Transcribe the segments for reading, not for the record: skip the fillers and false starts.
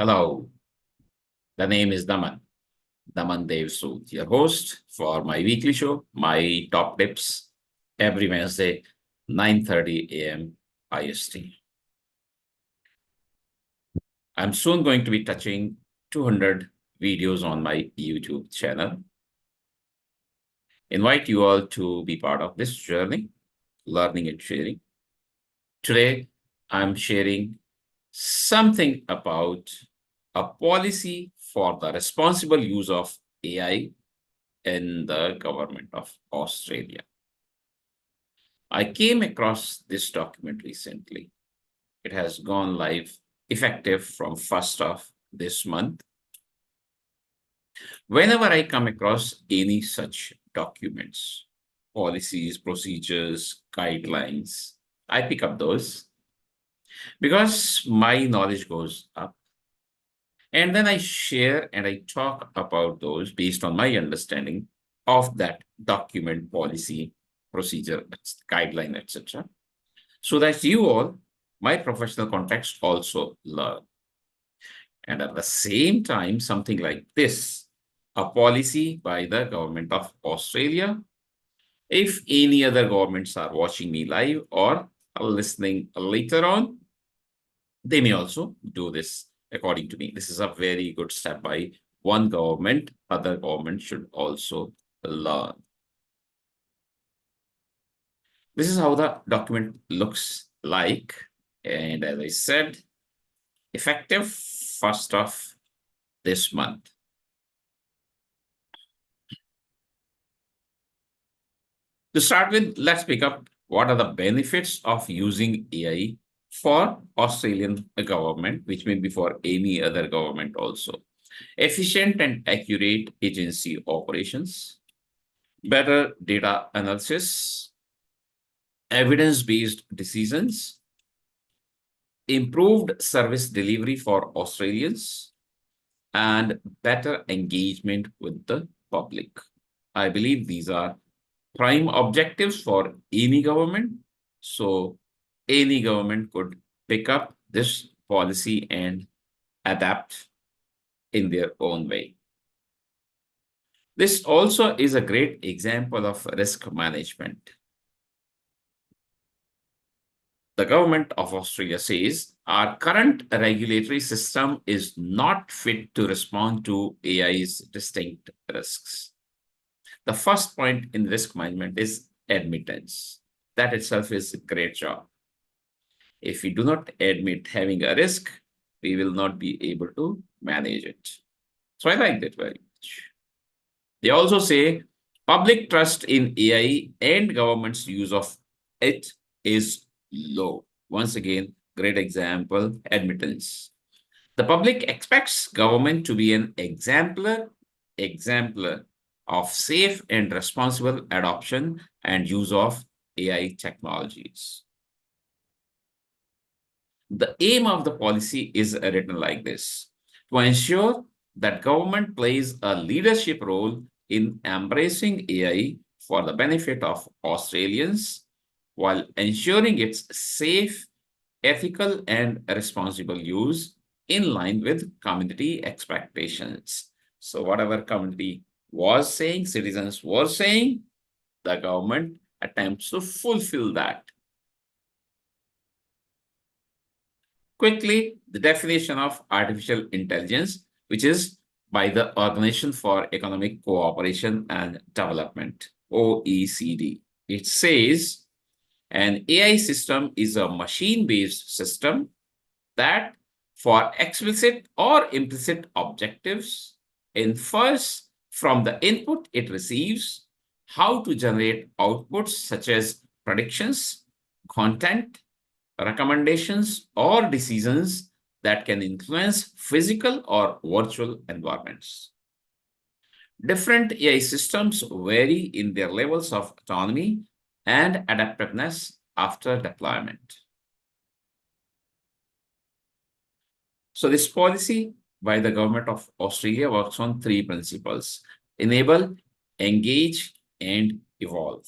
Hello, the name is Daman Dev Sood, your host for my weekly show, My Top Tips, every Wednesday, 9:30 a.m. IST. I'm soon going to be touching 200 videos on my YouTube channel. Invite you all to be part of this journey, learning and sharing. Today, I'm sharing something about a policy for the responsible use of AI in the government of Australia. I came across this document recently. It has gone live effective from 1st of this month. Whenever I come across any such documents, policies, procedures, guidelines, I pick up those because my knowledge goes up. And then I share and I talk about those based on my understanding of that document, policy, procedure, guideline, etc. So that you all, my professional context, also learn. And at the same time, something like this, a policy by the government of Australia. If any other governments are watching me live or are listening later on, they may also do this according to me. This is a very good step by one government. Other governments should also learn. This is how the document looks like. And as I said, effective 1st of this month. To start with, let's pick up what are the benefits of using AI for Australian government, which may be for any other government also. Efficient and accurate agency operations, better data analysis, evidence-based decisions, improved service delivery for Australians, and better engagement with the public. I believe these are prime objectives for any government. So any government could pick up this policy and adapt in their own way. This also is a great example of risk management. The government of Australia says our current regulatory system is not fit to respond to AI's distinct risks. The first point in risk management is admittance. That itself is a great job. If we do not admit having a risk, we will not be able to manage it. So I like that very much. They also say public trust in AI and government's use of it is low. Once again, great example, admittance. The public expects government to be an exemplar of safe and responsible adoption and use of AI technologies. The aim of the policy is written like this: to ensure that government plays a leadership role in embracing AI for the benefit of Australians while ensuring its safe, ethical, and responsible use in line with community expectations. So whatever community was saying, citizens were saying, the government attempts to fulfill that. Quickly, the definition of artificial intelligence, which is by the Organization for Economic Cooperation and Development, OECD. It says an AI system is a machine-based system that, for explicit or implicit objectives, infers from the input it receives how to generate outputs such as predictions, content, recommendations, or decisions that can influence physical or virtual environments. Different AI systems vary in their levels of autonomy and adaptiveness after deployment. So this policy by the government of Australia works on three principles: enable, engage, and evolve.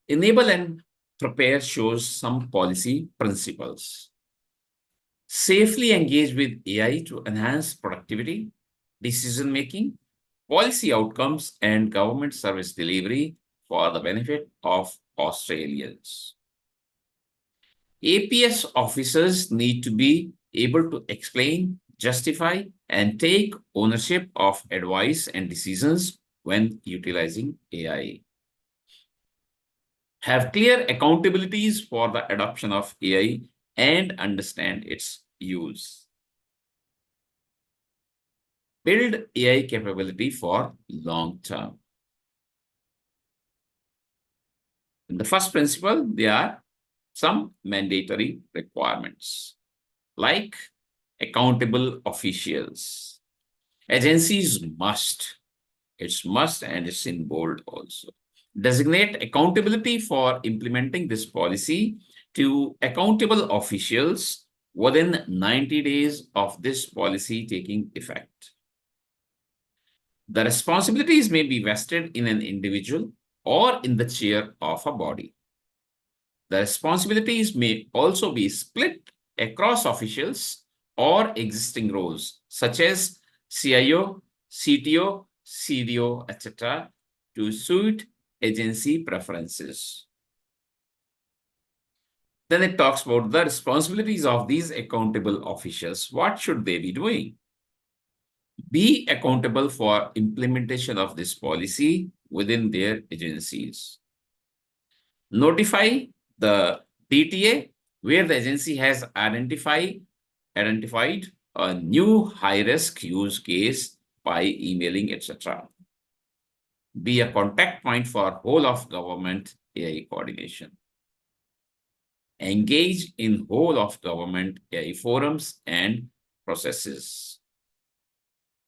Enable and prepare shows some policy principles. safely engage with AI to enhance productivity, decision-making, policy outcomes, and government service delivery for the benefit of Australians. APS officers need to be able to explain, justify, and take ownership of advice and decisions when utilizing AI. Have clear accountabilities for the adoption of AI and understand its use. Build AI capability for long term. In the first principle, there are some mandatory requirements like accountable officials. Agencies must, it's must and it's in bold also. Designate accountability for implementing this policy to accountable officials within 90 days of this policy taking effect. The responsibilities may be vested in an individual or in the chair of a body. The responsibilities may also be split across officials or existing roles, such as CIO, CTO, CDO, etc., to suit agency preferences. Then it talks about the responsibilities of these accountable officials. What should they be doing? Be accountable for implementation of this policy within their agencies. Notify the DTA where the agency has identified a new high-risk use case by emailing, etc. Be a contact point for whole of government AI coordination. Engage in whole of government AI forums and processes.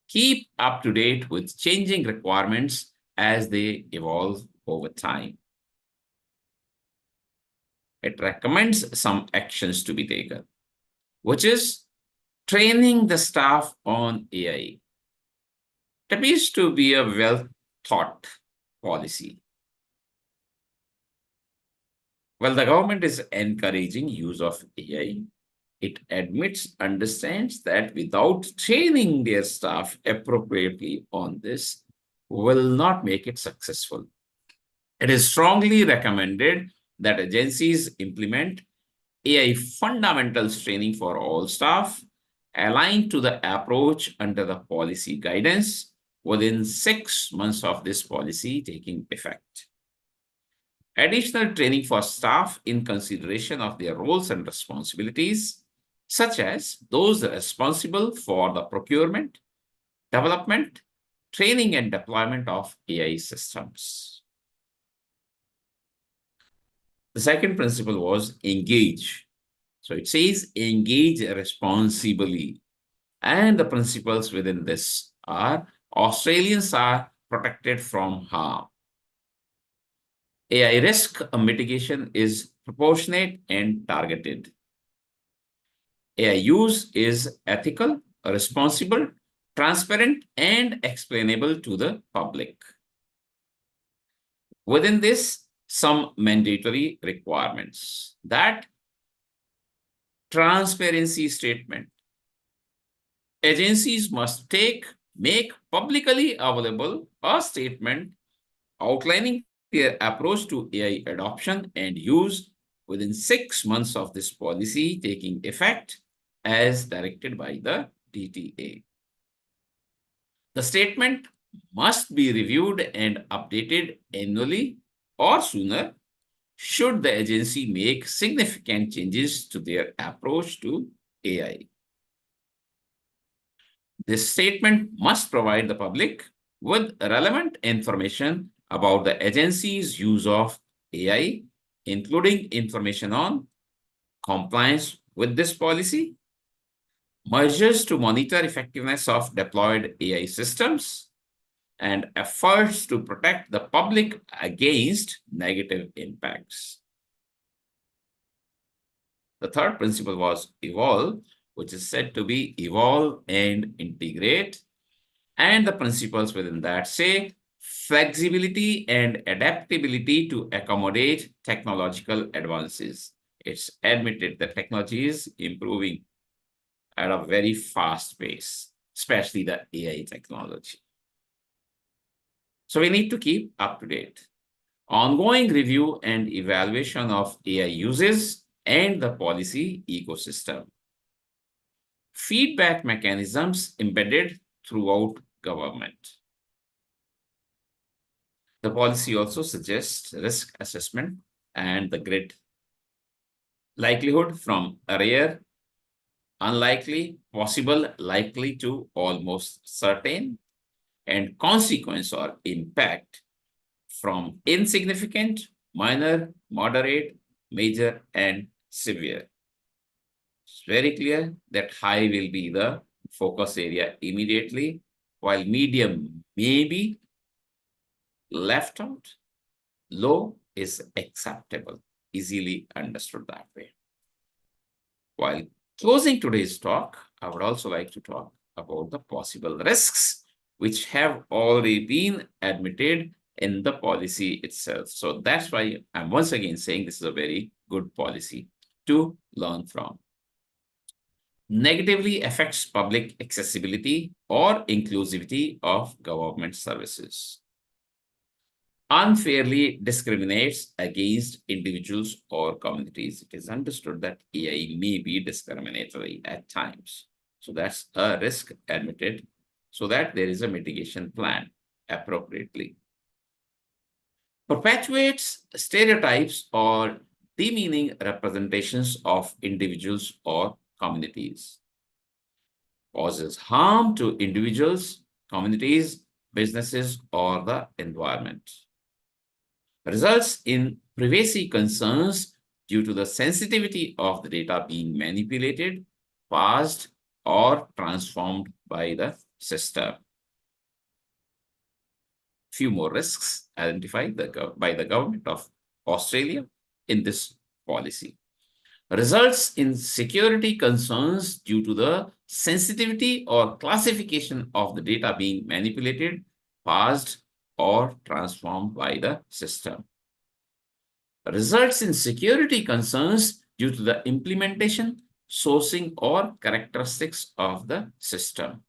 Keep up to date with changing requirements as they evolve over time. It recommends some actions to be taken, which is training the staff on AI. It appears to be a well-thought policy. Well, the government is encouraging use of AI. It admits, understands that without training their staff appropriately on this, will not make it successful. It is strongly recommended that agencies implement AI fundamentals training for all staff, aligned to the approach under the policy guidance within 6 months of this policy taking effect. Additional training for staff in consideration of their roles and responsibilities, such as those responsible for the procurement, development, training, and deployment of AI systems. The second principle was engage. So it says engage responsibly. And the principles within this are Australians are protected from harm. AI risk mitigation is proportionate and targeted. AI use is ethical, responsible, transparent, and explainable to the public. Within this, some mandatory requirements. That transparency statement. Agencies must make publicly available a statement outlining their approach to AI adoption and use within 6 months of this policy taking effect as directed by the DTA. The statement must be reviewed and updated annually or sooner should the agency make significant changes to their approach to AI. This statement must provide the public with relevant information about the agency's use of AI, including information on compliance with this policy, measures to monitor effectiveness of deployed AI systems, and efforts to protect the public against negative impacts. The third principle was evolve, which is said to be evolve and integrate. And the principles within that say flexibility and adaptability to accommodate technological advances. It's admitted that technology is improving at a very fast pace, especially the AI technology. So we need to keep up to date. Ongoing review and evaluation of AI uses and the policy ecosystem. Feedback mechanisms embedded throughout government. The policy also suggests risk assessment and the grid likelihood from rare, unlikely, possible, likely to almost certain, and consequence or impact from insignificant, minor, moderate, major, and severe. It's very clear that high will be the focus area immediately, while medium may be left out, low is acceptable, easily understood that way. While closing today's talk, I would also like to talk about the possible risks which have already been admitted in the policy itself. So that's why I'm once again saying this is a very good policy to learn from. Negatively affects public accessibility or inclusivity of government services. Unfairly discriminates against individuals or communities. It is understood that AI may be discriminatory at times. So that's a risk admitted so that there is a mitigation plan appropriately. Perpetuates stereotypes or demeaning representations of individuals or communities. Causes harm to individuals, communities, businesses, or the environment. Results in privacy concerns due to the sensitivity of the data being manipulated, passed, or transformed by the system. Few more risks identified by the government of Australia in this policy. Results in security concerns due to the sensitivity or classification of the data being manipulated, passed, or transformed by the system. Results in security concerns due to the implementation, sourcing, or characteristics of the system.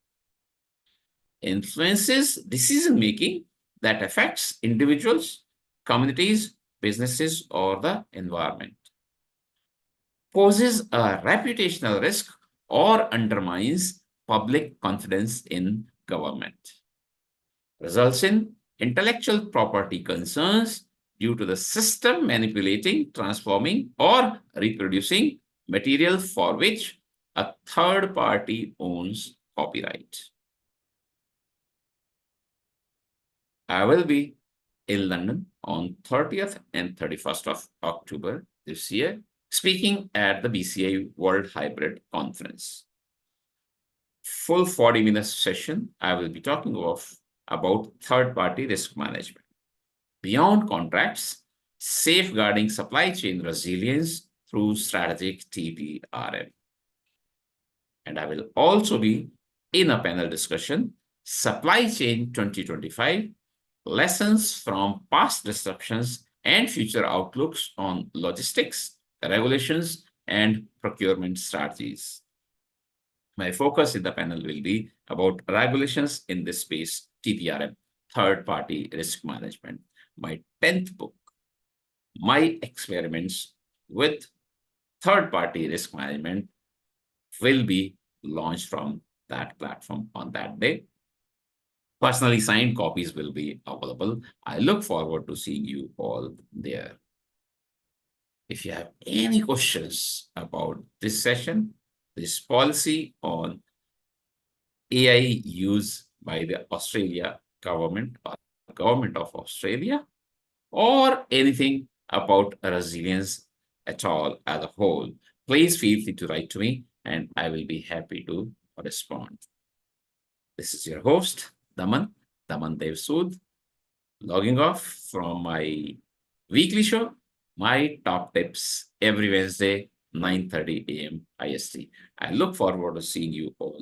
Influences decision-making that affects individuals, communities, businesses, or the environment. Poses a reputational risk or undermines public confidence in government. Results in intellectual property concerns due to the system manipulating, transforming, or reproducing material for which a third party owns copyright. I will be in London on 30th and 31st of October this year, speaking at the BCI World Hybrid Conference. Full 40-minute session, I will be talking about third-party risk management. Beyond contracts, safeguarding supply chain resilience through strategic TPRM. And I will also be in a panel discussion, Supply Chain 2025, Lessons from Past Disruptions and Future Outlooks on Logistics, Regulations, and Procurement Strategies. My focus in the panel will be about regulations in this space, TPRM, third-party risk management. My 10th book, My Experiments with Third-Party Risk Management, will be launched from that platform on that day. Personally signed copies will be available. I look forward to seeing you all there. If you have any questions about this session, this policy on AI use by the Australia government or government of Australia, or anything about resilience at all as a whole, please feel free to write to me and I will be happy to respond. This is your host, Daman Dev Sood, logging off from my weekly show, My Top Tips, every Wednesday, 9:30 a.m. IST. I look forward to seeing you all